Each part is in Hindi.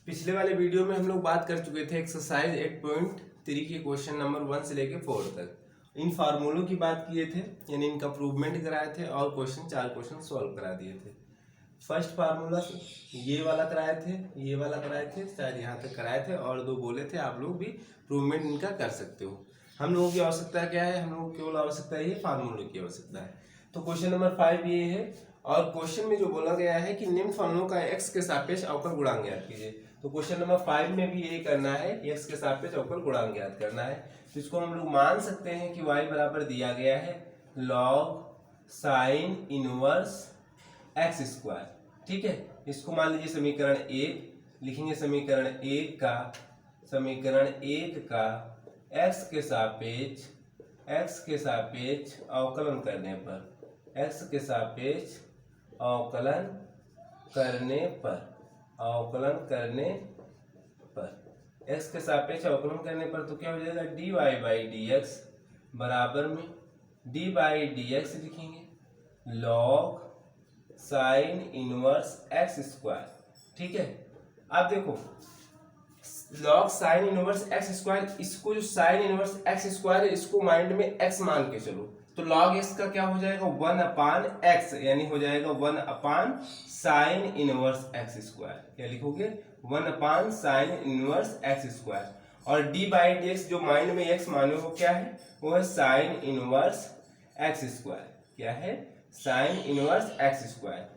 पिछले वाले वीडियो में हम लोग बात कर चुके थे एक्सरसाइज 8.3 के क्वेश्चन नंबर 1 से लेके 4 तक। इन फार्मूलों की बात किए थे, यानी इनका प्रूवमेंट कराए थे और चार क्वेश्चन सॉल्व करा दिए थे। फर्स्ट फार्मूला ये वाला कराए थे, ये वाला कराए थे, शायद यहाँ तक कराए थे और दो बोले थे। आप लोग भी प्रूवमेंट इनका कर सकते हो। हम लोगों की आवश्यकता क्या है? हम लोगों की केवल आवश्यकता है ये फार्मूले की आवश्यकता है। तो क्वेश्चन नंबर 5 ये है और क्वेश्चन में जो बोला गया है कि निम्न फलनों का x के सापेक्ष अवकल गुणांक ज्ञात कीजिए। तो क्वेश्चन नंबर 5 में भी यही करना है, x के सापेक्ष अवकल गुणांक ज्ञात करना है। तो इसको हम लोग मान सकते हैं कि y बराबर दिया गया है log sign inverse x square. ठीक है, इसको मान लीजिए समीकरण 1 लिखेंगे। समीकरण एक का x के सापेक्ष अवकलन करने पर x के सापेक्ष अवकलन करने पर x के सापेक्ष अवकलन करने पर तो क्या हो जाएगा? dy बाई dx बराबर में d बाई dx लिखेंगे log sign inverse x square. ठीक है, अब देखो log sign inverse x square, इसको जो साइन इनवर्स एक्स स्क्वायर है इसको माइंड में x मान के चलो, तो log x का क्या हो जाएगा? 1/x, यानी हो जाएगा 1/ साइन इनवर्स एक्स स्क्वायर। क्या लिखोगे? 1/ साइन इनवर्स एक्स स्क्वायर। और d बाई डी एक्स जो माइंड में x मानो वो क्या है? वो है साइन इनवर्स एक्स स्क्वायर। क्या है? Sign inverse x square.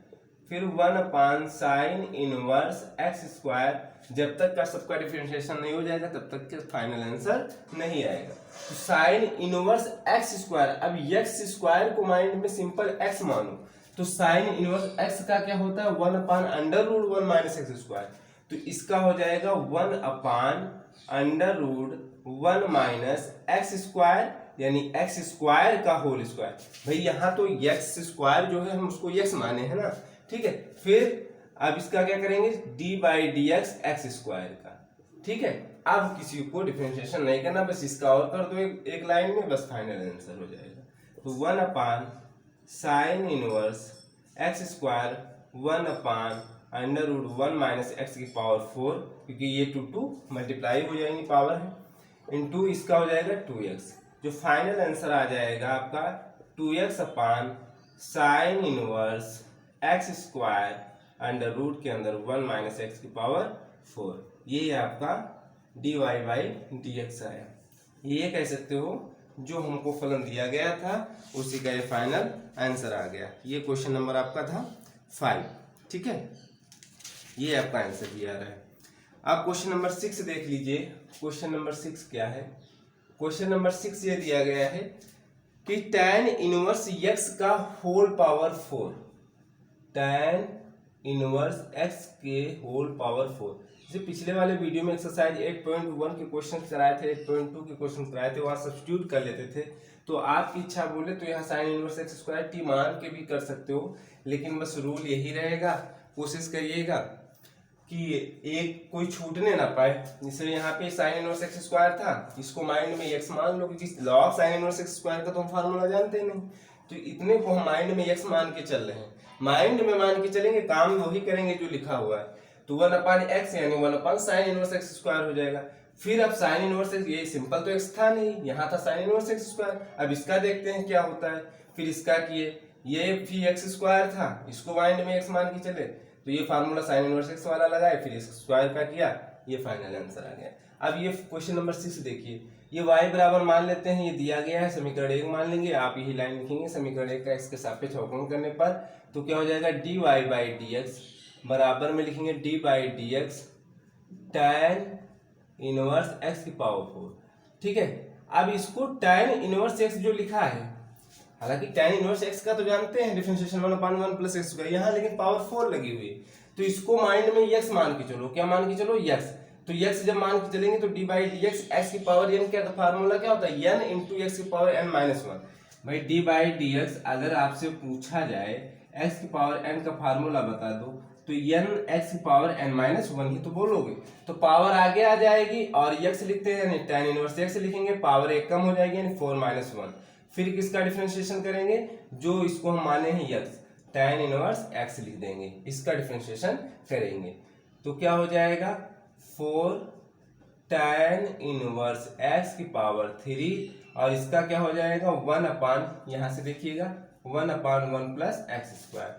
फिर 1/ साइन इनवर्स एक्स स्क्वायर। जब तक का सबका डिफरेंशिएशन नहीं हो जाएगा तब तक के फाइनल आंसर नहीं आएगा। तो साइन इनवर्स एक्स स्क्वायर, अब एक्स स्क्वायर को माइंड में सिंपल एक्स मानो, तो साइन इनवर्स एक्स का क्या होता है? 1/√1 माइनस एक्स स्क्वायर। तो इसका हो जाएगा 1/√1 माइनस एक्स स्क्वायर, यानी एक्स स्क्वायर का होल स्क्वायर। भाई यहाँ तो एक्स स्क्वायर जो है हम उसको एक्स माने हैं ना। ठीक है, फिर अब इसका क्या करेंगे? d by d x x square का। ठीक है, अब किसी को डिफरेंशिएशन नहीं करना, बस इसका और कर दो एक लाइन में, बस फाइनल आंसर हो जाएगा। तो 1/ sign inverse x square 1/√1 minus x की पावर 4, क्योंकि ये 2 मल्टीप्लाई हो जाएंगी, पावर है, इंटू इसका हो जाएगा 2x। जो फाइनल आंसर आ जाएगा आपका 2x/ sine inverse x square under root के अंदर 1 माइनस एक्स की पावर 4। ये आपका dy बाई डी एक्स आया। ये कह सकते हो जो हमको फलन दिया गया था उसी का ये फाइनल आंसर आ गया। ये क्वेश्चन नंबर आपका था 5। ठीक है, ये आपका आंसर भी आ रहा है। अब क्वेश्चन नंबर 6 देख लीजिए। क्वेश्चन नंबर 6 क्या है? क्वेश्चन नंबर 6 ये दिया गया है कि tan इनवर्स x का whole power 4, tan inverse x के होल पावर 4। जैसे पिछले वाले वीडियो में एक्सरसाइज 8.1 के क्वेश्चन कराए थे, 8.2 के क्वेश्चन कराए थे, वहां सब्स्टिट्यूट कर लेते थे। तो आपकी इच्छा बोले तो यहाँ sign inverse x square T मान के भी कर सकते हो, लेकिन बस रूल यही रहेगा, कोशिश करिएगा कि एक कोई छूटने ना पाए। जैसे यहाँ पे साइन इनवर्स एक्स स्क्वायर था, इसको माइंड में x मान लो, क्योंकि log sign inverse x square का तो हम फार्मूला जानते नहीं। तो इतने को हम माइंड में x मान के चल रहे हैं, माइंड में मान के चलेंगे, काम वही करेंगे जो लिखा हुआ है। तो 1/x यानी 1/ साइन इनवर्स एक्स स्क्वायर हो जाएगा। फिर अब साइन इनवर्स एक्स, ये सिंपल तो x था नहीं, यहाँ था साइन इनवर्स एक्स स्क्वायर। अब इसका देखते हैं क्या होता है। फिर इसका किए, ये भी एक्स स्क्वायर था, इसको माइंड में x मान के चले, तो ये फार्मूला साइन इनवर्स एक्स वाला लगाए, फिर इस स्क्वायर का किया, ये फाइनल आंसर आ गया। अब ये क्वेश्चन नंबर 6 देखिए, ये y बराबर मान लेते हैं, ये दिया गया है, समीकरण 1 मान लेंगे। आप यही लाइन लिखेंगे, समीकरण 1 का x के सापेक्ष अवकलन करने पर तो क्या हो जाएगा? dy बाई डी एक्स बराबर में लिखेंगे d by d x tan inverse x की पावर 4। ठीक है, अब इसको tan इनवर्स x जो लिखा है, हालांकि tan इनवर्स x का तो जानते हैं डिफरेंशिएशन 1/1 प्लस एक्स का, यहाँ लेकिन पावर 4 लगी हुई है। तो इसको माइंड में x मान के चलो। क्या मान के चलो? x। तो x जब मान के चलेंगे तो d by d x x की पावर n, क्या फार्मूला क्या होता है? n इंटू एक्स की पावर n-1। भाई d बाई डी एक्स अगर आपसे पूछा जाए x की पावर n का फार्मूला बता दो, तो n x की पावर n-1 ही तो बोलोगे, तो पावर आगे आ जाएगी और x लिखते हैं यानी tan इनवर्स x लिखेंगे, पावर 1 कम हो जाएगी यानी 4-1। फिर किसका डिफरेंशिएशन करेंगे? जो इसको हम माने हैं x, tan इनवर्स x लिख देंगे, इसका डिफरेंशिएशन करेंगे। तो क्या हो जाएगा? 4 tan इनवर्स x की पावर 3 और इसका क्या हो जाएगा 1 अपान, यहाँ से देखिएगा 1/1 प्लस एक्स स्क्वायर।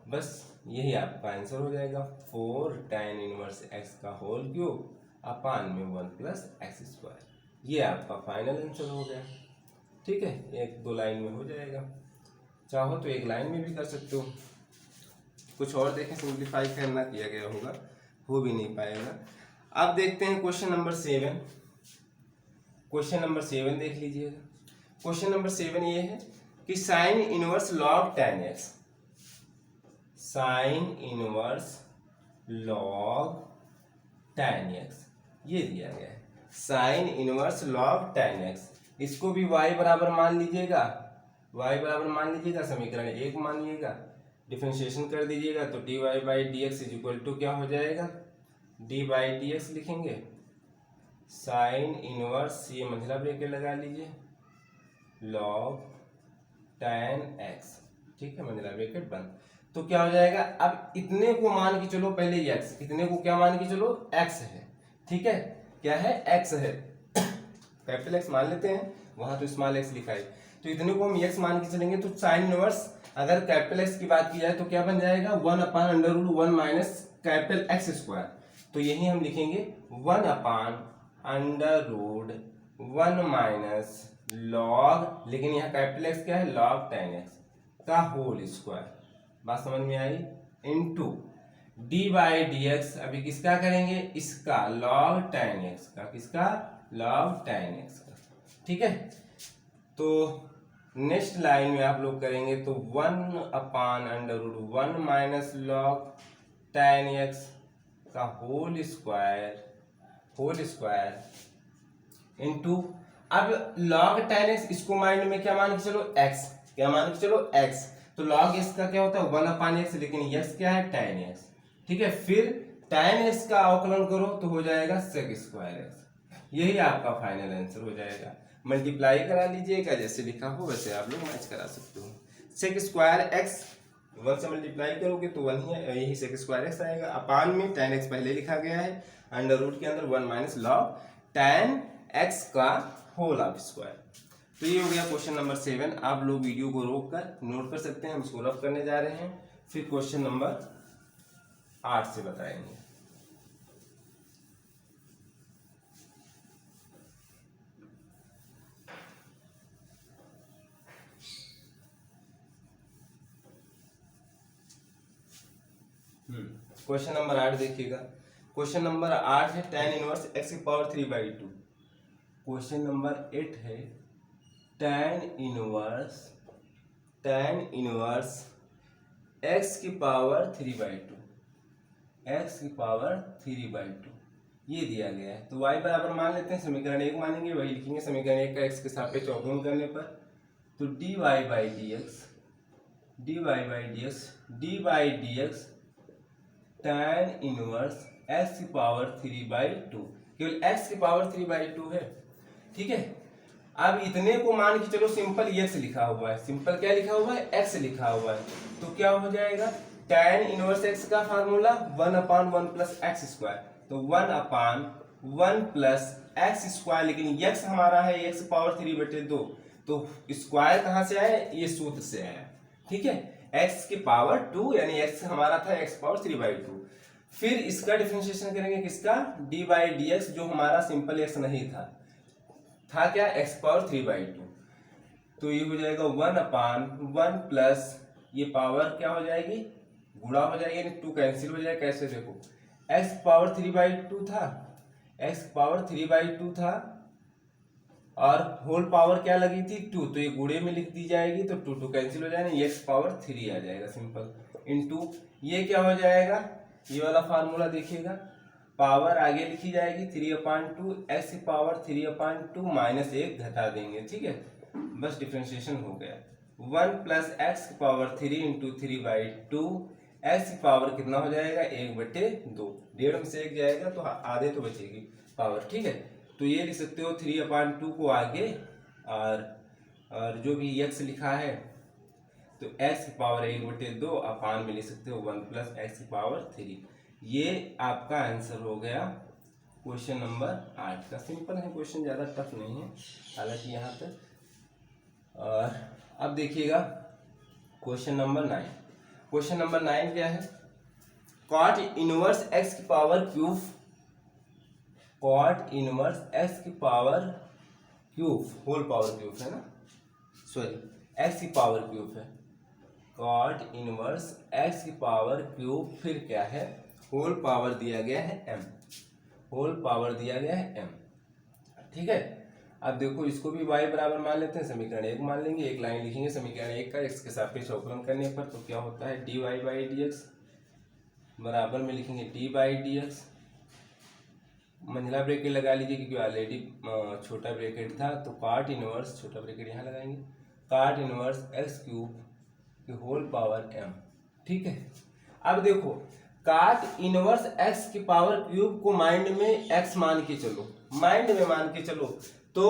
बस यही आपका आंसर हो जाएगा 4 tan इनवर्स x का होल क्यूब अपान में 1 प्लस एक्स स्क्वायर। ये आपका फाइनल आंसर हो गया। ठीक है, एक दो लाइन में हो जाएगा, चाहो तो एक लाइन में भी कर सकते हो। कुछ और देखें, सिंप्लीफाई करना किया गया होगा, हो भी नहीं पाएगा। अब देखते हैं क्वेश्चन नंबर 7। क्वेश्चन नंबर 7 देख लीजिएगा। क्वेश्चन नंबर 7 ये है कि sine inverse log tan x, sine inverse log tan x ये दिया गया है। Sine inverse log tan x, इसको भी y बराबर मान लीजिएगा, y बराबर मान लीजिएगा, समीकरण 1 मानिएगा, डिफरेंशिएशन कर दीजिएगा तो dy by d x is equal to क्या हो जाएगा, d बाई डी एक्स लिखेंगे। साइन इनवर्स, ये मंझला ब्रैकेट लगा लीजिए, लॉग tan x, ठीक है, मंझला ब्रैकेट बंद। तो क्या हो जाएगा, अब इतने को मान के चलो, पहले x, इतने को क्या मान के चलो, x है, ठीक है, क्या है, x है, कैपिटल x मान लेते हैं, वहां तो स्मॉल x लिखा है, तो इतने को हम x मान के चलेंगे तो साइन इनवर्स अगर कैपिटल x की बात की जाए तो क्या बन जाएगा 1/√1 माइनस कैपिटल x स्क्वायर। तो यही हम लिखेंगे 1/√1 माइनस लॉग, लेकिन यहाँ कैपिटल x क्या है, लॉग tan x का होल स्क्वायर, बात समझ में आई, into d by d x, अभी किसका करेंगे, इसका लॉग tan x का, किसका, लॉग tan x का, ठीक है। तो नेक्स्ट लाइन में आप लोग करेंगे तो 1/√1 माइनस लॉग tan x का होल स्क्वायर इनटू, अब लॉग tan x, इसको माइंड में क्या मान के चलो, x, क्या मान के चलो, x, तो लॉग x का क्या होता है 1/x, लेकिन x क्या है, tan x, ठीक है। फिर tan x का अवकलन करो तो हो जाएगा sec स्क्वायर x, यही आपका फाइनल आंसर हो जाएगा। मल्टीप्लाई करा लीजिएगा, जैसे लिखा हो वैसे आप लोग मैच करा सकते हो। sec स्क्वायर x 1 से मल्टीप्लाई करोगे तो 1 ही है, यही sec स्क्वायर x आएगा, अपान में tan x पहले लिखा गया है, अंडर रूट के अंदर 1 माइनस लॉग tan x का होल ऑफ स्क्वायर। तो ये हो गया क्वेश्चन नंबर 7। आप लोग वीडियो को रोक कर नोट कर सकते हैं, हम सोल्व अप करने जा रहे हैं, फिर क्वेश्चन नंबर 8 से बताएंगे। क्वेश्चन नंबर 8 देखिएगा। क्वेश्चन नंबर 8 है tan इनवर्स x की पावर 3/2। क्वेश्चन नंबर 8 है tan इनवर्स x की पावर 3/2, x की पावर 3/2 ये दिया गया है। तो y बराबर मान लेते हैं, समीकरण 1 मानेंगे, वही लिखेंगे समीकरण 1 का x के सापेक्ष अवकलन करने पर, तो dy by d x tan inverse x की पावर 3/2, केवल x की पावर 3/2 है, ठीक है। अब इतने को मान के चलो, सिंपल x लिखा हुआ है, सिंपल क्या लिखा हुआ है, x लिखा हुआ है, तो क्या हो जाएगा, tan इनवर्स x का फार्मूला 1/1 प्लस एक्स स्क्वायर, तो 1/1 प्लस एक्स स्क्वायर, लेकिन x हमारा है x पावर 3/2, तो स्क्वायर कहाँ से आया, ये सूत्र से आया, ठीक है, x की पावर 2, यानी x हमारा था x पावर 3/2। फिर इसका डिफरेंशिएशन करेंगे, किसका, d बाई डी एक्स, जो हमारा सिंपल x नहीं था क्या, x पावर 3/2, तो ये हो जाएगा 1/1 प्लस, ये पावर क्या हो जाएगी, गुणा हो जाएगी, यानी 2 कैंसिल हो जाएगा। कैसे, देखो x पावर 3/2 था, x पावर 3/2 था, और होल पावर क्या लगी थी 2, तो ये गुणे में लिख दी जाएगी, तो 2 कैंसिल हो जाएगा, x पावर 3 आ जाएगा सिंपल, इनटू ये क्या हो जाएगा, ये वाला फार्मूला देखिएगा, पावर आगे लिखी जाएगी 3/2, x की पावर 3/2 माइनस 1 घटा देंगे, ठीक है, बस डिफरेंशिएशन हो गया। 1 प्लस एक्स की पावर 3 इंटू 3/2, एक्स की पावर कितना हो जाएगा, 1/2, 1.5 में से 1 जाएगा तो आधे तो बचेगी पावर, ठीक है। तो ये लिख सकते हो 3/2 को आगे, और जो भी x लिखा है तो x की पावर 1/2 अपान में लिख सकते हो 1 प्लस एक्स की पावर 3। ये आपका आंसर हो गया क्वेश्चन नंबर 8 का। सिंपल है क्वेश्चन, ज़्यादा टफ नहीं है हालांकि यहाँ पे। और अब देखिएगा क्वेश्चन नंबर 9। क्वेश्चन नंबर 9 क्या है? कॉट इनवर्स एक्स की power cube, cot inverse x की power cube, whole power cube है ना, सॉरी एक्स की पावर क्यूब है। कॉट इनवर्स एक्स की पावर क्यूब, फिर क्या है, होल पावर दिया गया है m, होल पावर दिया गया है m। ठीक है, अब देखो इसको भी y बराबर मान लेते हैं, समीकरण 1 मान लेंगे, एक लाइन लिखेंगे समीकरण 1 का x के सापेक्ष अवकलन करने पर, तो क्या होता है dy बाई डी एक्स बराबर में लिखेंगे d बाई डी एक्स, मंझला ब्रैकेट लगा लीजिए क्योंकि ऑलरेडी छोटा ब्रैकेट था, तो कॉट इनवर्स, छोटा ब्रैकेट यहाँ लगाएंगे, कॉट इनवर्स एक्स क्यूब की होल पावर m। ठीक है, अब देखो कॉट इनवर्स एक्स की पावर क्यूब को माइंड में x मान के चलो, माइंड में मान के चलो, तो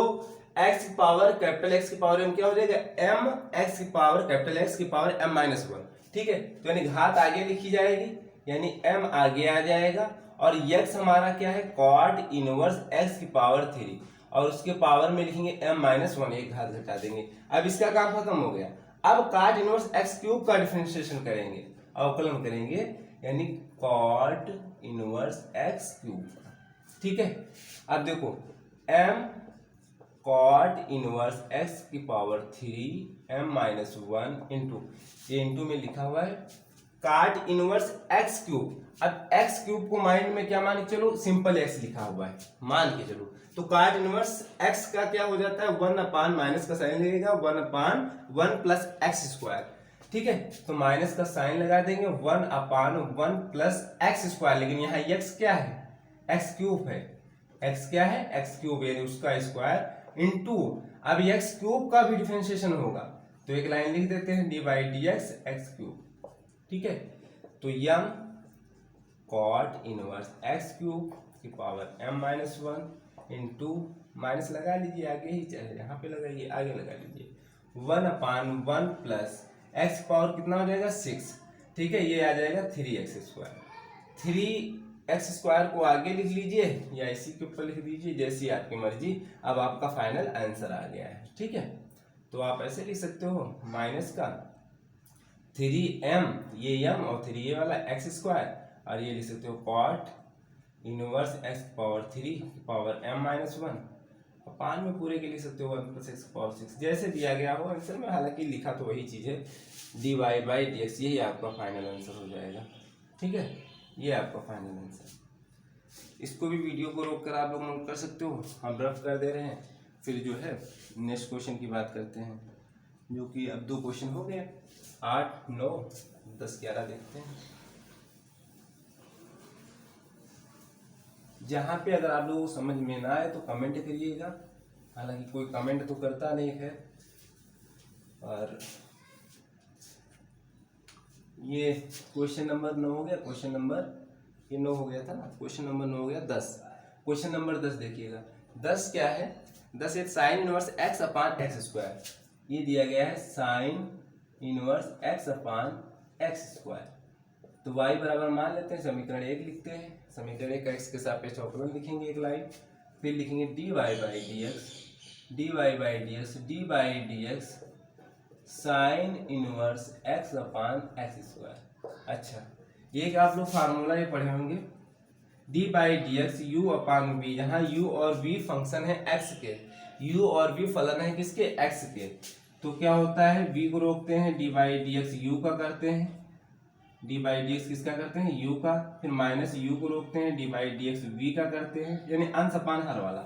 x की पावर कैपिटल x की पावर m क्या हो जाएगा, m x की पावर कैपिटल x की पावर m माइनस 1। ठीक है, तो यानी घात आगे लिखी जाएगी, यानी m आगे आ जाएगा, और x हमारा क्या है, कॉट इनवर्स x की पावर 3, और उसके पावर में लिखेंगे m माइनस 1, एक घात घटा देंगे। अब इसका काम खत्म हो गया। अब कॉट इनवर्स x क्यूब का डिफरेंशिएशन करेंगे, अवकलन करेंगे, यानी कॉट इनवर्स x क्यूब। ठीक है, अब देखो m कॉट इनवर्स x की पावर 3 m माइनस 1 इंटू, ये इंटू में लिखा हुआ है कॉट इनवर्स x क्यूब। अब x क्यूब को माइंड में क्या मान के चलो, सिंपल x लिखा हुआ है, मान के चलो, तो कॉट इनवर्स x का क्या हो जाता है, 1 अपान माइनस का साइन लगेगा, 1 अपान 1 प्लस एक्स स्क्वायर। ठीक है, तो माइनस का साइन लगा देंगे, 1 अपान 1 प्लस एक्स स्क्वायर, लेकिन यहाँ x क्या है, x क्यूब है, x क्या है, x क्यूब, यानी उसका स्क्वायर इंटू, अब x क्यूब का भी डिफरेंशिएशन होगा, तो एक लाइन लिख देते हैं D by d x x cube. ठीक है, तो यम कॉट इनवर्स एक्स क्यूब की power m minus 1 into, minus लगा लीजिए आगे ही, चाहे यहाँ पे लगाइए, आगे लगा लीजिए, 1 अपान 1 प्लस एक्स पावर कितना हो जाएगा 6। ठीक है, ये आ जाएगा 3x स्क्वायर, 3x स्क्वायर को आगे लिख लीजिए या इसी के ऊपर लिख दीजिए, जैसी आपकी मर्जी। अब आपका फाइनल आंसर आ गया है। ठीक है, तो आप ऐसे लिख सकते हो, माइनस का 3m, ये m और 3 ये वाला x स्क्वायर, और ये लिख सकते हो cot inverse x power 3 power m minus 1, upon में पूरे के लिख सकते हो 1 प्लस एक्स पावर 6, जैसे दिया गया हो आंसर में, हालांकि लिखा तो वही चीज़ है, d y by d x, यही आपका फाइनल आंसर हो जाएगा। ठीक है, ये आपका फाइनल आंसर। इसको भी वीडियो को रोक कर आप लोग नोट कर सकते हो, हम रफ कर दे रहे हैं, फिर जो है नेक्स्ट क्वेश्चन की बात करते हैं, जो कि अब 2 क्वेश्चन हो गए, 8, 9, 10, 11 देखते हैं। जहाँ पे अगर आप लोगों को समझ में ना आए तो कमेंट करिएगा, हालांकि कोई कमेंट तो करता नहीं है। और ये क्वेश्चन नंबर 9 हो गया, क्वेश्चन नंबर ये 9 हो गया था ना, क्वेश्चन नंबर 9 हो गया 10। क्वेश्चन नंबर 10 देखिएगा, 10 क्या है, 10 एक sign inverse x upon x square, ये दिया गया है sign inverse x upon x square, तो y बराबर मान लेते हैं, समीकरण 1 लिखते हैं, समीकरण 1 का x के सापेक्ष अवकलन लिखेंगे एक लाइन, फिर लिखेंगे dy by d x, dy by d x, d by d x sine inverse x upon x square. अच्छा, एक आप लोग फार्मूला ये पढ़े होंगे, d by d x u upon v, जहाँ u और v फंक्शन है x के, u और v फलन है किसके, x के, तो क्या होता है, v को रोकते हैं, D by d x you का करते हैं, डी बाई डी एक्स किसका करते हैं, u का, फिर माइनस u को रोकते हैं, D by d x v का करते हैं, यानी अंश अपान हर वाला,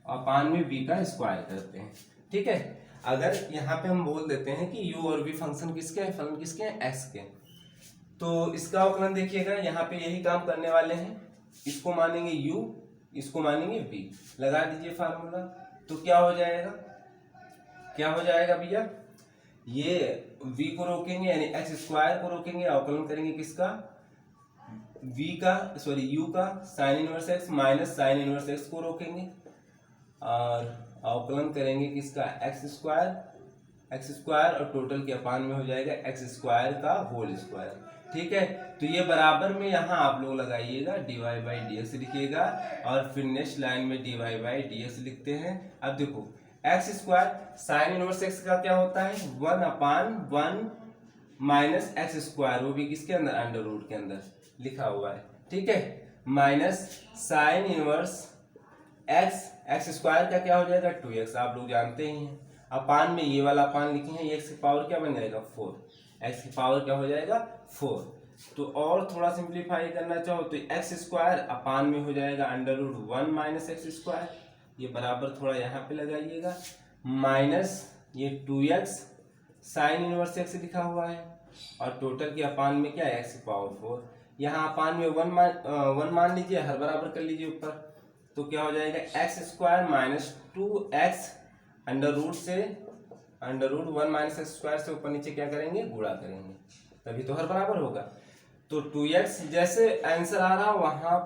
अपान में v का स्क्वायर करते हैं। ठीक है, अगर यहाँ पे हम बोल देते हैं कि u और v फंक्शन किसके हैं, फलन किसके हैं, x के, तो इसका अवकलन देखिएगा, यहाँ पे यही काम करने वाले हैं, इसको मानेंगे u, इसको मानेंगे v, लगा दीजिए फार्मूला, तो क्या हो जाएगा, क्या हो जाएगा भैया, ये v को रोकेंगे यानी एक्स स्क्वायर को रोकेंगे, अवकलन करेंगे किसका, v का, सॉरी u का sign inverse x minus sign inverse x को रोकेंगे, और अवकलन करेंगे किसका, एक्स स्क्वायर और टोटल के अपान में हो जाएगा एक्स स्क्वायर का होल स्क्वायर, ठीक है। तो ये बराबर में यहाँ आप लोग लगाइएगा dy/dx लिखिएगा और फिर नेक्स्ट लाइन में dy/dx लिखते हैं। अब देखो x square sine inverse x का क्या होता है 1/1 माइनस एक्स स्क्वायर, वो भी किसके अंदर अंडर रूट के अंदर लिखा हुआ है, ठीक है। Minus sign inverse x square का क्या हो जाएगा 2x, आप लोग जानते ही हैं। अपान में ये वाला अपान लिखे हैं, एक्स की पावर क्या बन जाएगा 4, एक्स की पावर क्या हो जाएगा 4। तो और थोड़ा सिंप्लीफाई करना चाहो तो एक्स स्क्वायर अपान में हो जाएगा under root 1 minus x square, ये बराबर थोड़ा यहाँ पे लगाइएगा, माइनस ये 2x साइन इनवर्स एक्स लिखा हुआ है और टोटल के अपान में क्या है एक्स की पावर 4। यहाँ अपान में 1 मान लीजिए, हर बराबर कर लीजिए ऊपर, तो क्या हो जाएगा x square minus 2x under root से under root 1 minus x square से ऊपर नीचे क्या करेंगे गुणा करेंगे, तभी तो हर बराबर होगा। तो 2x जैसे आंसर आ रहा वहां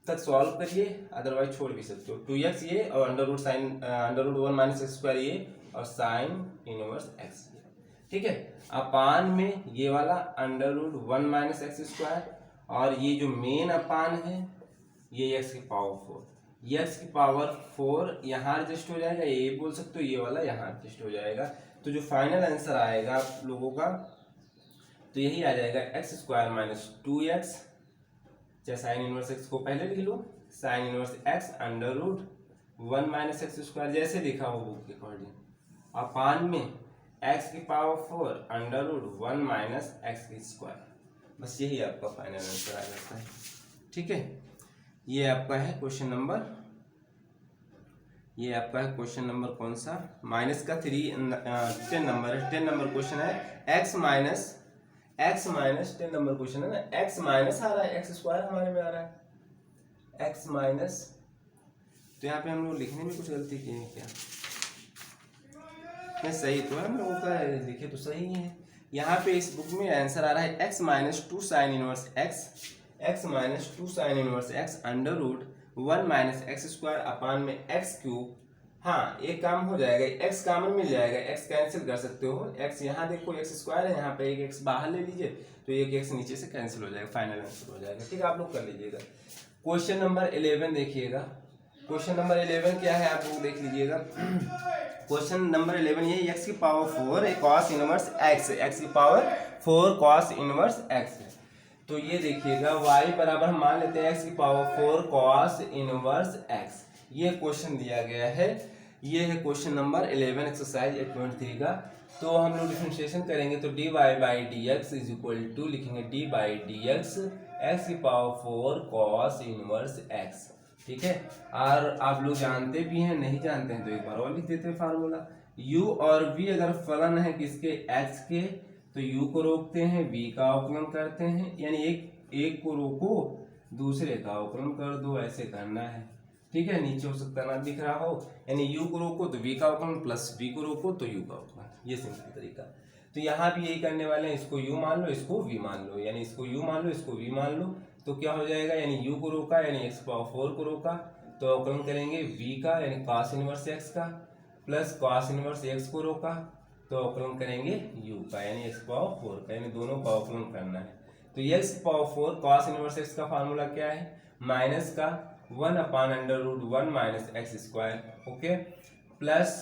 तक सॉल्व करिए, अदरवाइज छोड़ भी सकते हो। 2x ये और under root 1 minus x square ये और साइन इनवर्स एक्स, ठीक है। अपान में ये वाला under root 1 minus x square और ये जो मेन अपान है ये एक्स की पावर 4, ये एक्स की पावर 4 यहाँ एडजस्ट हो जाएगा, ये बोल सकते हो ये वाला यहाँ एडजस्ट हो जाएगा। तो जो फाइनल आंसर आएगा आप लोगों का तो यही आ जाएगा एक्स स्क्वायर माइनस 2x, चाहे साइन इनवर्स एक्स को पहले लिख लो, sine inverse x under root 1 minus x square जैसे लिखा हो बुक के अकॉर्डिंग, अपान में एक्स की power 4 under root 1 minus x की स्क्वायर, बस यही आपका फाइनल आंसर आ जाता है, ठीक है। ये आपका है क्वेश्चन नंबर, ये आपका है क्वेश्चन नंबर कौन सा माइनस का 10 नंबर है, 10 नंबर क्वेश्चन है। एक्स माइनस 10 नंबर क्वेश्चन है ना, एक्स माइनस आ रहा है, एक्स स्क्वायर हमारे में आ रहा है एक्स माइनस, तो यहाँ पे हम लोग लिखने में कुछ गलती किए हैं क्या, नहीं सही तो है, हम लोगों का लिखे तो सही है। यहाँ पे इस बुक में आंसर आ रहा है x minus 2 sine inverse x minus 2 sine inverse x under root 1 minus x square upon में एक्स क्यूब। हाँ एक काम हो जाएगा, एक्स कॉमन मिल जाएगा, एक्स कैंसिल कर सकते हो, एक्स यहाँ देखो एक्स स्क्वायर है, यहाँ पे एक एक्स बाहर ले लीजिए तो एक एक्स नीचे से कैंसिल हो जाएगा, फाइनल आंसर हो जाएगा, ठीक है। आप लोग कर लीजिएगा। क्वेश्चन नंबर 11 देखिएगा, क्वेश्चन नंबर 11 क्या है आप लोग देख लीजिएगा। क्वेश्चन नंबर 11 ये एक्स की पावर 4 कॉस इनवर्स एक्स की पावर 4 कॉस इनवर्स एक्स है। तो ये देखिएगा y बराबर हम मान लेते हैं एक्स की पावर 4 कॉस इनवर्स एक्स, ये क्वेश्चन दिया गया है, ये है क्वेश्चन नंबर 11 एक्सरसाइज 8.3 का। तो हम लोग डिफरेंशिएशन करेंगे तो dy/dx इज इक्वल टू लिखेंगे d/dx एक्स की पावर 4 कॉस इनवर्स एक्स, ठीक है। और आप लोग जानते भी हैं, नहीं जानते हैं तो एक बार और लिख देते हैं फार्मूला, u और v अगर फलन है किसके x के तो u को रोकते हैं, v का अवकलन करते हैं, यानी एक को रोको दूसरे का अवकलन कर दो, ऐसे करना है, ठीक है। नीचे हो सकता ना दिख रहा हो, यानी u को रोको तो v का अवकलन प्लस v को रोको तो u का अवकलन, ये सिंपल तरीका। तो यहाँ भी यही करने वाले हैं, इसको u मान लो इसको v मान लो, यानी इसको u मान लो इसको v मान लो, तो क्या हो जाएगा, यानी u को रोका यानी x पावर 4 को रोका तो अवकलन करेंगे v का यानी cos इनवर्स x का, प्लस cos इनवर्स x को रोका तो अवकलन करेंगे u का यानी x पावर 4 का, यानी दोनों का अवकलन करना है। तो x power 4 cos inverse x का फार्मूला क्या है, माइनस का 1 upon under root 1 minus x square, okay, plus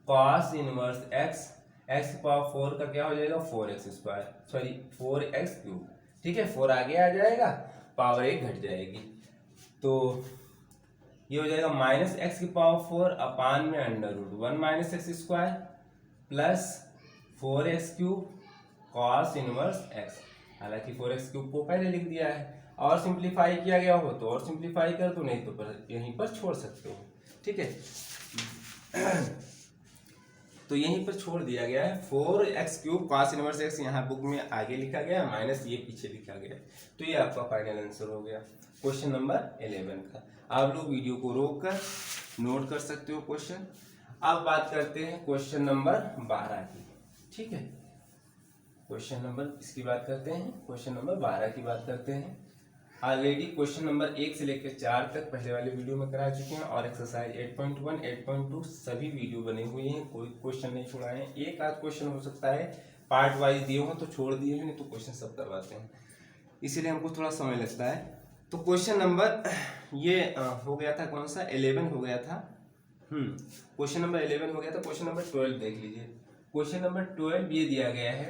cos inverse x power 4 का क्या हो जाएगा 4x square, sorry 4x cube, ठीक है। 4 आगे आ जाएगा, पावर 1 घट जाएगी, तो ये हो जाएगा माइनस एक्स की पावर 4 अपान में under root 1 minus x square plus 4x cube cos inverse x, हालांकि 4x क्यूब को पहले लिख दिया है, और सिंप्लीफाई किया गया हो तो और सिंप्लीफाई कर दो, नहीं तो पर यहीं पर छोड़ सकते हो, ठीक है। तो यहीं पर छोड़ दिया गया है 4x cube cos inverse x, यहाँ बुक में आगे लिखा गया है माइनस ये पीछे लिखा गया है, तो ये आपका फाइनल आंसर हो गया क्वेश्चन नंबर 11 का। आप लोग वीडियो को रोक कर नोट कर सकते हो क्वेश्चन। अब बात करते हैं क्वेश्चन नंबर 12 की, ठीक है। क्वेश्चन नंबर इसकी बात करते हैं, क्वेश्चन नंबर 12 की बात करते हैं। ऑलरेडी क्वेश्चन नंबर 1 से लेकर 4 तक पहले वाले वीडियो में करा चुके हैं, और एक्सरसाइज 8.1 8.2 सभी वीडियो बने हुए हैं, कोई क्वेश्चन नहीं छुड़ाए हैं। एक आध क्वेश्चन हो सकता है पार्ट वाइज दिए हो तो छोड़ दिए हैं, नहीं तो क्वेश्चन सब करवाते हैं। इसीलिए हमको थोड़ा समय लगता है। तो क्वेश्चन नंबर ये हो गया था, कौन सा 11 हो गया था। क्वेश्चन नंबर 11 हो गया था। क्वेश्चन नंबर 12 देख लीजिए। क्वेश्चन नंबर 12 ये दिया गया है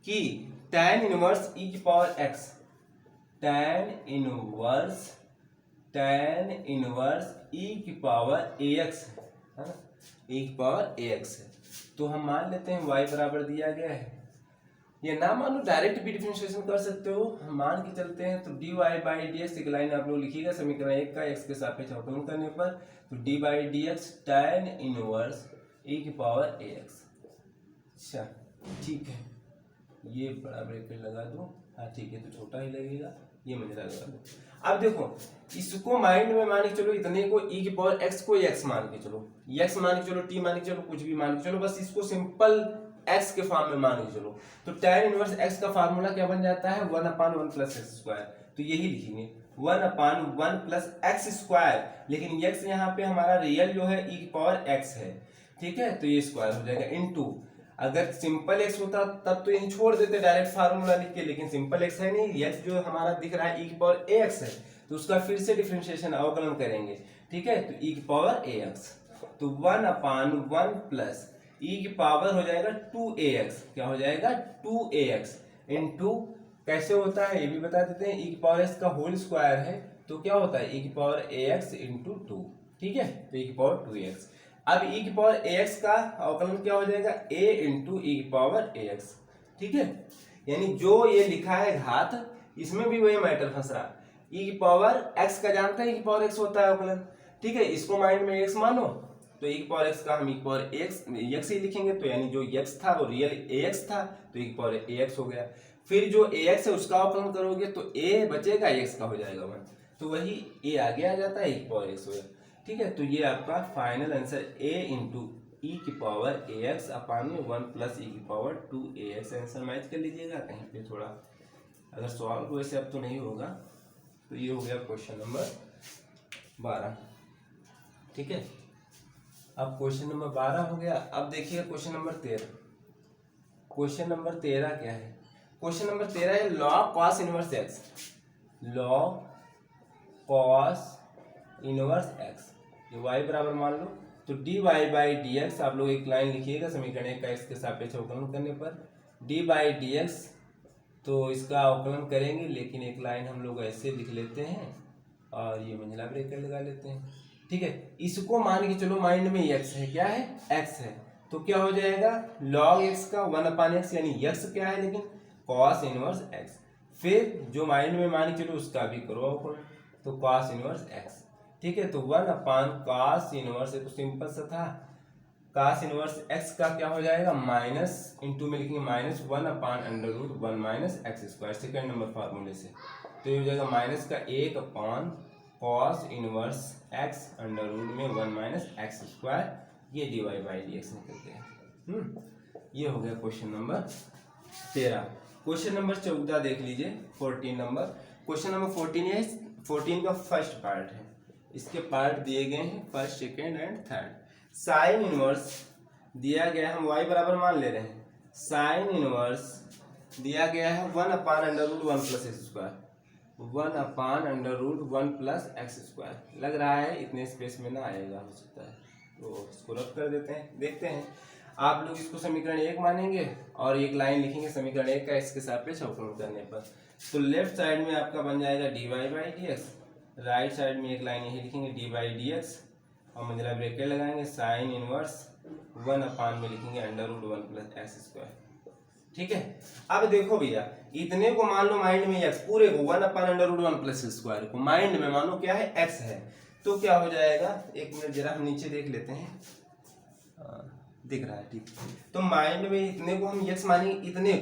कि tan इनवर्स e की power x, tan inverse e की पावर ax है ना, e की पावर ax है। तो हम मान लेते हैं y बराबर दिया गया है, ये ना मानो डायरेक्ट भी डिफरेंशिएशन कर सकते हो, हम मान के चलते हैं। तो dy बाई डी एक्स, एक लाइन आप लोग लिखिएगा समीकरण 1 का x के सापेक्ष अवकलन करने पर, तो D by d x tan inverse e की पावर ax। अच्छा ठीक है, ये बड़ा ब्रैकेट लगा दो, हाँ ठीक है, तो छोटा ही लगेगा, ये मुझे लगा दो। अब देखो इसको माइंड में मान के चलो, इतने को e की पावर x को x मान के चलो, x मान के चलो, t मान के चलो, कुछ भी मान के चलो, बस इसको सिंपल x के फॉर्म में मान के चलो। तो tan इनवर्स x का फार्मूला क्या बन जाता है, 1/1 प्लस एक्स स्क्वायर। तो यही लिखेंगे 1/1 प्लस एक्स स्क्वायर, लेकिन x यहाँ पे हमारा रियल जो है e की पावर x है, ठीक है, तो ये स्क्वायर हो जाएगा इनटू, अगर सिंपल एक्स होता तब तो यही छोड़ देते डायरेक्ट फार्मूला लिख के, लेकिन सिंपल एक्स है नहीं, एक्स जो हमारा दिख रहा है e की पावर ax है, तो उसका फिर से डिफरेंशिएशन अवकलन करेंगे, ठीक है, तो e की पावर ax, तो 1/1 प्लस e की पावर हो जाएगा 2ax, क्या हो जाएगा 2ax इनटू, कैसे होता है ये भी बता देते हैं, e की पावर x का होल स्क्वायर है, तो क्या होता है e की पावर ax इंटू 2, ठीक है, तो e की पावर 2ax। अब e की पावर ax का अवकलन क्या हो जाएगा, a इंटू e की पावर ax, ठीक है, यानी जो ये लिखा है घात, इसमें भी वही मैटर फंस रहा, e की पावर x का जानते हैं e की पावर x होता है अवकलन, ठीक है, इसको माइंड में x मानो, तो e की पावर x का हम e की पावर x ही लिखेंगे, तो यानी जो x था वो रियल ax था, तो e की पावर ax हो गया। फिर जो ax है उसका अवकलन करोगे तो a बचेगा, x का हो जाएगा 1, तो वही a आगे आ जाता है, e की पावर x हो गया, ठीक है। तो ये आपका फाइनल आंसर a इंटू ई की पावर ax अपान में 1 प्लस ई की पावर 2ax, आंसर मैच कर लीजिएगा कहीं पे थोड़ा, अगर सॉल्व वैसे अब तो नहीं होगा। तो ये हो गया क्वेश्चन नंबर 12, ठीक है। अब क्वेश्चन नंबर 12 हो गया। अब देखिए क्वेश्चन नंबर 13। क्वेश्चन नंबर 13 क्या है, क्वेश्चन नंबर 13 है log cos inverse x, log cos inverse x, ये y बराबर मान लो, तो dy बाई डी एक्स, आप लोग एक लाइन लिखिएगा समीकरण 1 का x के सापेक्ष अवकलन करने पर, डी बाई डी एक्स, तो इसका अवकलन करेंगे, लेकिन एक लाइन हम लोग ऐसे लिख लेते हैं और ये मंझला ब्रैकेट लगा लेते हैं, ठीक है। इसको मान के चलो माइंड में x है, क्या है x है, तो क्या हो जाएगा log x का 1/x, यानी x क्या है लेकिन cos इनवर्स x, फिर जो माइंड में मान के चलो उसका भी करो अवकलन, तो cos इनवर्स x, ठीक है। तो 1/cos इनवर्स, तो सिंपल सा था, cos इनवर्स x का क्या हो जाएगा माइनस, इंटू में लिखेंगे minus 1/√1 minus x square, second number फार्मूले से, तो ये हो जाएगा माइनस का 1/cos inverse x under root में 1 माइनस एक्स स्क्वायर, ये dy बाई डी एक्स निकलते हैं। ये हो गया क्वेश्चन नंबर 13। क्वेश्चन नंबर 14 देख लीजिए, 14 नंबर, क्वेश्चन नंबर 14 है, 14 का फर्स्ट पार्ट है, इसके पार्ट दिए गए हैं first, second and third. Sine inverse दिया गया है, हम y बराबर मान ले रहे हैं, साइन इनवर्स दिया गया है 1/√1 plus x square, 1/√1 plus x square, लग रहा है इतने स्पेस में ना आएगा, हो सकता है, तो इसको रद्द कर देते हैं। देखते हैं, आप लोग इसको समीकरण 1 मानेंगे और एक लाइन लिखेंगे समीकरण 1 का इसके सापेक्ष अवकलन करने पर, तो लेफ्ट साइड में आपका बन जाएगा dy by d x, right side में एक लाइन यही लिखेंगे डी बाई डी एक्स, और मंझला ब्रैकेट लगाएंगे, साइन इनवर्स 1 में लिखेंगे under root 1 plus x square, ठीक है। अब देखो भैया, इतने को मान लो माइंड में x, पूरे को 1/√1 प्लस स्क्वायर को माइंड में मानो क्या है x है, तो क्या हो जाएगा, एक मिनट जरा हम नीचे देख लेते हैं, दिख रहा है, ठीक। तो माइंड में इतने को हम x मानेंगे, इतने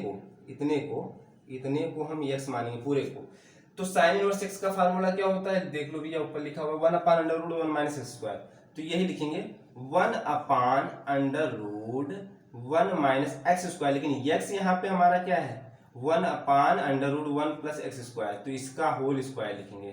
को हम x मानेंगे पूरे को, तो साइन इनवर्स x का फार्मूला क्या होता है, देख लो भैया, ऊपर लिखा हुआ 1/√1 माइनस एक्स स्क्वायर, तो यही लिखेंगे 1/√1 माइनस एक्स स्क्वायर, लेकिन x यहाँ पे हमारा क्या है 1/√1 प्लस एक्स स्क्वायर, तो इसका होल स्क्वायर लिखेंगे,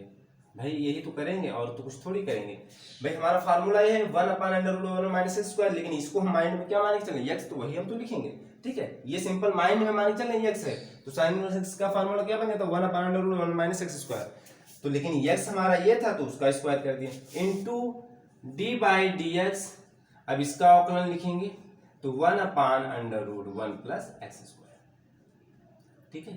भाई यही तो करेंगे और तो कुछ थोड़ी करेंगे भाई, हमारा फार्मूला ये है 1/√1 माइनस एक्स स्क्वायर, लेकिन इसको हम माइंड में क्या मान के चलें x, तो वही हम तो लिखेंगे, ठीक है, ये सिंपल माइंड में मान के चलें एक्स है तो साइन इनवर्स एक्स का फार्मूला क्या बन गया, तो 1/√1 माइनस एक्स स्क्वायर। तो लेकिन एक्स हमारा ये था तो उसका स्क्वायर कर दिया इनटू d/dx। अब इसका अवकलन लिखेंगे तो 1/√1 प्लस एक्स स्क्वायर। ठीक है,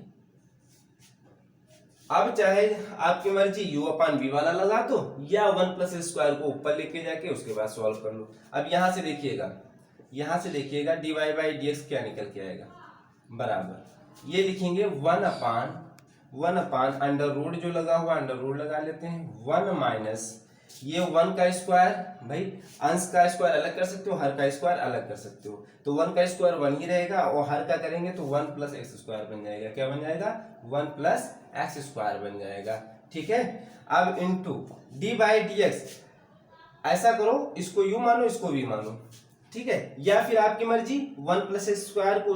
अब चाहे आपकी मर्जी u/v वाला लगा दो या 1 प्लस स्क्वायर को ऊपर लेके जाके उसके बाद सॉल्व कर लो। अब यहां से देखिएगा dy/dx क्या निकल के आएगा, बराबर ये लिखेंगे 1/1 अंडर रूट जो लगा हुआ अंडर रूट लगा लेते हैं 1 माइनस ये 1 का स्क्वायर, भाई अंश का स्क्वायर अलग कर सकते हो, हर का स्क्वायर अलग कर सकते हो, तो 1 का स्क्वायर 1 ही रहेगा और हर का करेंगे तो 1 प्लस एक्स स्क्वायर बन जाएगा। क्या बन जाएगा, 1 प्लस एक्स स्क्वायर बन जाएगा। ठीक है, अब इनटू d/dx, ऐसा करो इसको u मानो इसको v मानो, ठीक है, या फिर आपकी मर्जी 1 प्लस एक्स स्क्वायर को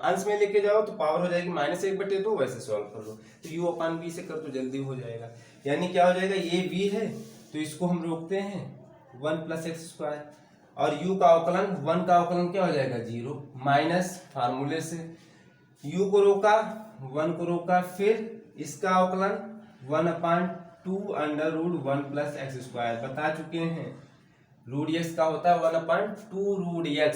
अंश में लेके जाओ तो पावर हो जाएगी -1/2, वैसे सॉल्व कर लो तो u/v से कर तो जल्दी हो जाएगा। यानी क्या हो जाएगा, ये v है तो इसको हम रोकते हैं 1 प्लस एक्स स्क्वायर और u का अवकलन 1 का अवकलन क्या हो जाएगा 0 माइनस फार्मूले से u को रोका 1 को रोका, फिर इसका अवकलन 1/2√1 प्लस एक्स स्क्वायर बता चुके हैं। रूट एक्स का होता है 1/2√x,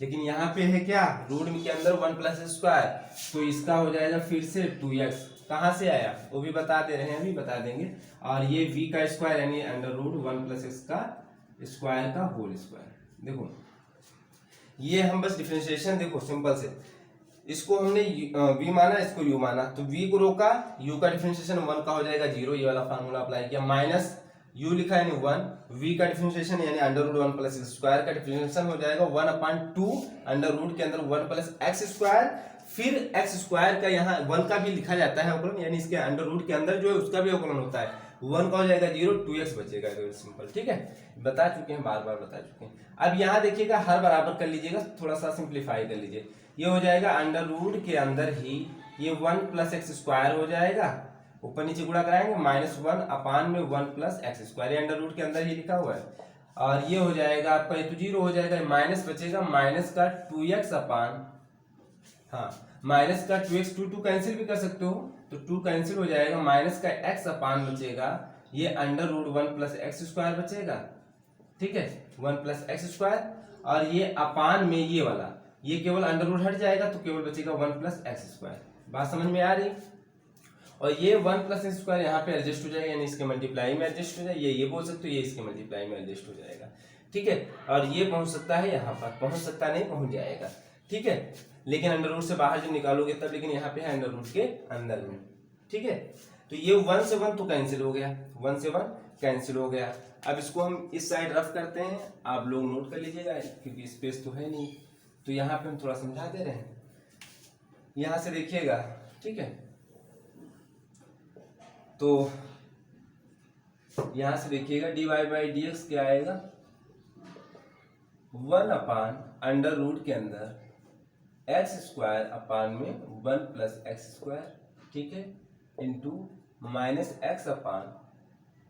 लेकिन यहाँ पे है क्या रूट के अंदर 1 प्लस स्क्वायर, तो इसका हो जाएगा फिर से 2x। कहाँ से आया वो भी बता दे रहे हैं, अभी बता देंगे। और ये v का स्क्वायर यानी √1 प्लस एक्स का स्क्वायर का होल स्क्वायर। देखो ये हम बस डिफरेंशिएशन देखो सिंपल से, इसको हमने v माना इसको u माना, तो v को रोका u का डिफरेंशिएशन 1 का हो जाएगा 0, ये वाला फार्मूला अप्लाई किया, माइनस u लिखा यानी 1, v का डिफरेंशिएशन यानी √1 प्लस स्क्वायर का डिफरेंशिएशन हो जाएगा 1/2 अंडर रूट के अंदर 1 प्लस एक्स स्क्वायर, फिर एक्स स्क्वायर का यहाँ 1 का भी लिखा जाता है अवकलन, यानी इसके अंडर रूट के अंदर जो है उसका भी अवकलन होता है, 1 का हो जाएगा 0, 2x बचेगा, सिंपल। ठीक है, बता चुके हैं, बार बार बता चुके हैं। अब यहाँ देखिएगा हर बराबर कर लीजिएगा, थोड़ा सा सिंप्लीफाई कर लीजिए, ये हो जाएगा अंडर रूट के अंदर ही ये 1 प्लस एक्स स्क्वायर हो जाएगा, ऊपर नीचे गुणा कराएंगे -1/1 प्लस एक्स स्क्वायर, ये अंडर रूट के अंदर ही लिखा हुआ है, और ये हो जाएगा आपका ये तो 0 हो जाएगा, माइनस बचेगा माइनस का 2x अपान, हाँ माइनस का 2x 2 कैंसिल भी कर सकते हो तो 2 कैंसिल हो जाएगा, माइनस का x अपान बचेगा ये √1 प्लस एक्स स्क्वायर बचेगा। ठीक है, 1 प्लस एक्स स्क्वायर, और ये अपान में ये वाला ये केवल अंडर रूट हट जाएगा तो केवल बचेगा 1 प्लस एक्स स्क्वायर। बात समझ में आ रही, और ये 1 प्लस एक्स स्क्वायर यहाँ पे एडजस्ट हो जाएगा, यानी इसके मल्टीप्लाई में एडजस्ट हो जाएगा, ये बोल सकते हो, ये इसके मल्टीप्लाई में एडजस्ट हो जाएगा। ठीक है, और ये पहुंच सकता है यहाँ पर, पहुंच सकता नहीं पहुंच जाएगा। ठीक है, लेकिन अंडर रूट से बाहर जब निकालोगे तब, लेकिन यहाँ पे है अंडर रूट के अंदर में। ठीक है, तो ये 1 से 1 तो कैंसिल हो गया, 1 से 1 कैंसिल हो गया। अब इसको हम इस साइड रफ करते हैं, आप लोग नोट कर लीजिएगा क्योंकि स्पेस तो है नहीं, तो यहाँ पे हम थोड़ा समझा दे रहे हैं, यहाँ से देखिएगा। ठीक है, तो यहां से देखिएगा dy/dx क्या आएगा, 1/√, के अंदर एक्स स्क्वायर अपान में 1 प्लस एक्स स्क्वायर, ठीक है, इंटू माइनस एक्स अपान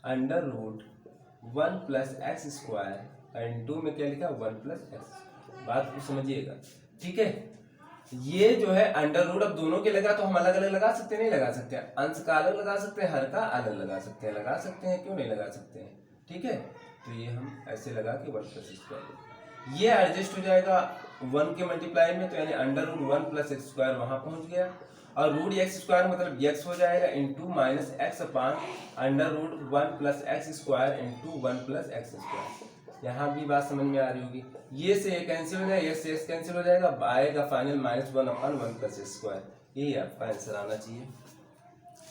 √1 प्लस एक्स स्क्वायर, इंटू में क्या लिखा 1 प्लस एक्स। बात को समझिएगा। ठीक है, ये जो है अंडर रूट अब दोनों के लगा तो हम अलग अलग लगा सकते हैं, नहीं लगा सकते, अंश का अलग लगा सकते हैं, हर का अलग लगा सकते हैं, लगा सकते हैं, क्यों नहीं लगा सकते हैं। ठीक है, तो ये हम ऐसे लगा के 1 प्लस स्क्वायर, ये एडजस्ट हो जाएगा 1 के मल्टीप्लाई में, तो यानी √1 प्लस एक्स स्क्वायर वहां पहुंच गया, और रूट एक्स स्क्वायर मतलब x हो जाएगा इंटू माइनस एक्स अपान √1 plus x square into 1 plus x square. यहाँ भी बात समझ में आ रही होगी, ये से ये कैंसिल हो जाएगा, ये से कैंसिल हो जाएगा, आएगा फाइनल -1/1 प्लस स्क्वायर, यही आपका आंसर आना चाहिए।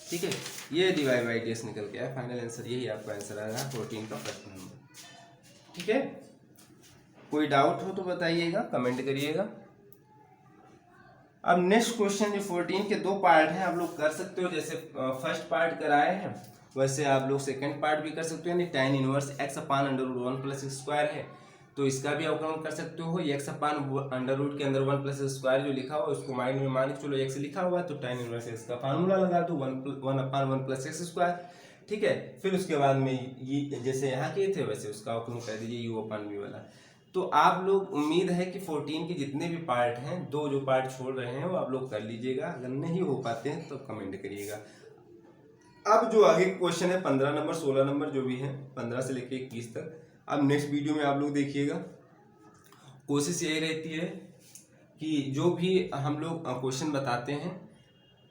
ठीक है, ये dy/dx निकल के आया, फाइनल आंसर यही आपका आंसर आएगा 14 का फर्स्ट नंबर। ठीक है, कोई डाउट हो तो बताइएगा, कमेंट करिएगा। अब नेक्स्ट क्वेश्चन जो 14 के 2 पार्ट हैं, आप लोग कर सकते हो, जैसे फर्स्ट पार्ट कराए हैं वैसे आप लोग सेकंड पार्ट भी कर सकते हो, यानी tan इनवर्स x अपान √1 प्लस स्क्वायर है तो इसका भी अवकलन कर सकते हो, x अपान अंडर रूट के अंदर 1 प्लस स्क्वायर जो लिखा हुआ उसको माइंड में मान के चलो x लिखा हुआ है तो tan इनवर्स x का फार्मूला लगा दो 1/1 प्लस एक्स स्क्वायर। ठीक है, फिर उसके बाद में ये जैसे यहाँ किए थे वैसे उसका अवकलन कर दीजिए u/v वाला, तो आप लोग, उम्मीद है कि 14 के जितने भी पार्ट हैं, 2 जो पार्ट छोड़ रहे हैं वो आप लोग कर लीजिएगा। अगर नहीं हो पाते हैं तो कमेंट करिएगा। अब जो आगे क्वेश्चन है 15 नंबर 16 नंबर जो भी है 15 से लेके 21 तक, अब नेक्स्ट वीडियो में आप लोग देखिएगा। कोशिश यही रहती है कि जो भी हम लोग क्वेश्चन बताते हैं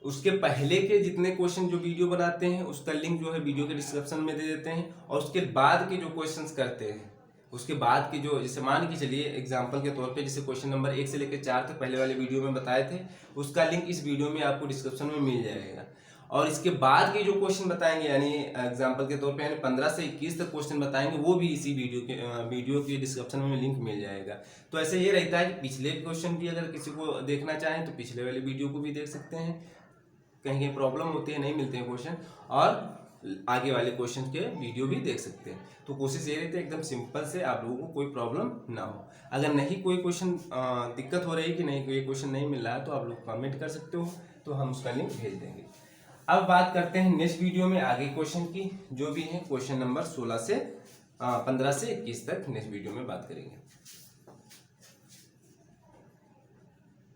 उसके पहले के जितने क्वेश्चन जो वीडियो बनाते हैं उसका लिंक जो है वीडियो के डिस्क्रिप्शन में दे देते हैं, और उसके बाद के जो क्वेश्चंस करते हैं उसके बाद की जो, जैसे मान के चलिए एग्जांपल के तौर पे, जैसे क्वेश्चन नंबर 1 से लेकर 4 तक पहले वाले वीडियो में बताए थे, उसका लिंक इस वीडियो में आपको डिस्क्रिप्शन में मिल जाएगा। और इसके बाद के जो क्वेश्चन बताएंगे, यानी एग्जांपल के तौर पे यानी 15 से 21 तक क्वेश्चन बताएंगे, वो भी इसी वीडियो के डिस्क्रिप्शन में लिंक मिल जाएगा। तो ऐसे ये रहता है कि पिछले क्वेश्चन भी अगर किसी को देखना चाहें तो पिछले वाले वीडियो को भी देख सकते हैं, कहीं कहीं प्रॉब्लम होती है नहीं मिलते हैं क्वेश्चन, और आगे वाले क्वेश्चन के वीडियो भी देख सकते हैं। तो कोशिश ये रहती है एकदम सिंपल से आप लोगों को कोई प्रॉब्लम ना हो। अगर नहीं कोई क्वेश्चन दिक्कत हो रही है कि नहीं कोई क्वेश्चन नहीं मिल रहा है तो आप लोग कमेंट कर सकते हो, तो हम उसका लिंक भेज देंगे। अब बात करते हैं नेक्स्ट वीडियो में आगे क्वेश्चन की, जो भी है क्वेश्चन नंबर 16 से 15 से 21 तक नेक्स्ट वीडियो में बात करेंगे।